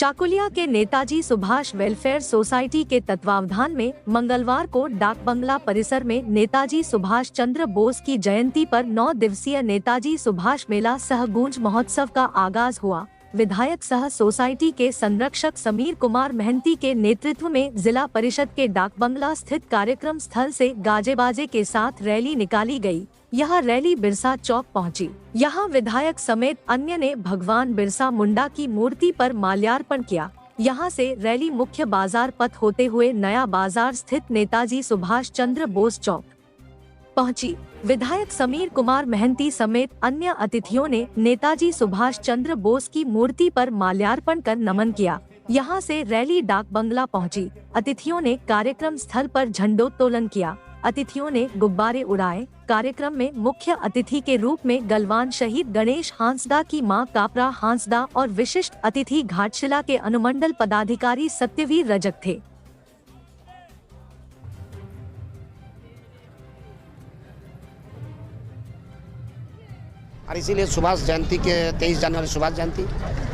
चाकुलिया के Netaji Subhash welfare society के तत्वावधान में मंगलवार को डाक बंगला परिसर में नेताजी सुभाष चंद्र बोस की जयंती पर 9 दिवसीय नेताजी सुभाष मेला सह गूंज महोत्सव का आगाज हुआ। विधायक सह सोसाइटी के संरक्षक समीर कुमार महंती के नेतृत्व में जिला परिषद के डाक बंगला स्थित कार्यक्रम स्थल से गाजे बाजे के साथ रैली निकाली गई। यह रैली बिरसा चौक पहुंची। यहां विधायक समेत अन्य ने भगवान बिरसा मुंडा की मूर्ति पर माल्यार्पण किया। यहां से रैली मुख्य बाजार पथ होते हुए नया बाजार स्थित नेताजी सुभाष चंद्र बोस चौक पहुंची। विधायक समीर कुमार महंती समेत अन्य अतिथियों ने नेताजी सुभाष चंद्र बोस की मूर्ति पर माल्यार्पण कर नमन किया। यहां से रैली डाक बंगला पहुंची। अतिथियों ने कार्यक्रम स्थल पर झंडोत्तोलन किया। अतिथियों ने गुब्बारे उड़ाए। कार्यक्रम में मुख्य अतिथि के रूप में गलवान शहीद गणेश हांसदा की मां कापरा हांसदा और विशिष्ट अतिथि घाटशिला के अनुमंडल पदाधिकारी सत्यवीर रजक थे। और इसीलिए सुभाष जयंती के 23 जनवरी सुभाष जयंती,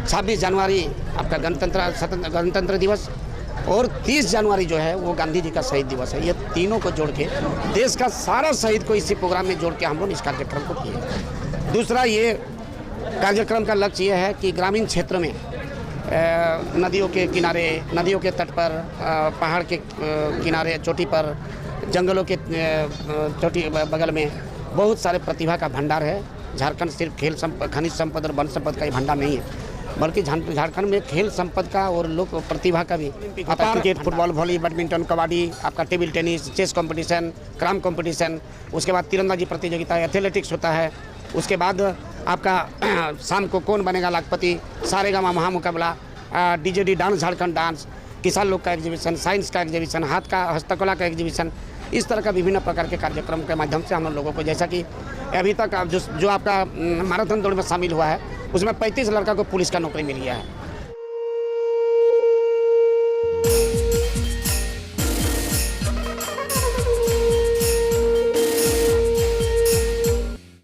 26 जनवरी आपका गणतंत्र दिवस और 30 जनवरी जो है वो गांधी जी का शहीद दिवस है। ये तीनों को जोड़ के देश का सारा शहीद को इसी प्रोग्राम में जोड़ के हम लोग इस कार्यक्रम को किए। दूसरा ये कार्यक्रम का लक्ष्य ये है कि ग्रामीण क्षेत्र में नदियों के किनारे, नदियों के तट पर, पहाड़ के किनारे, चोटी पर, जंगलों के चोटी बगल में बहुत सारे प्रतिभा का भंडार है। झारखंड सिर्फ खनिज संपदा और वन संपदा का ही भंडार नहीं है, बल्कि झारखंड में खेल संपदा का और लोक प्रतिभा का भी cricket, football, volley, badminton, kabaddi, आपका टेबल टेनिस, चेस कंपटीशन, क्राम कंपटीशन, उसके बाद तीरंदाजी प्रतियोगिता, एथलेटिक्स होता है। उसके बाद आपका शाम को कौन बनेगा लाखपति, सारेगामा महामुकाबला, डीजेडी डांस, झारखंड डांस, किसान लोग का एग्जीबिशन, साइंस का एग्जीबिशन, हाथ का हस्तकला का एग्जीबिशन, इस तरह का विभिन्न प्रकार के कार्यक्रम के माध्यम से हम लोगों को, जैसा कि अभी तक जो आपका मैराथन दौड़ में शामिल हुआ है उसमें 35 लड़का को पुलिस का नौकरी मिल गया है।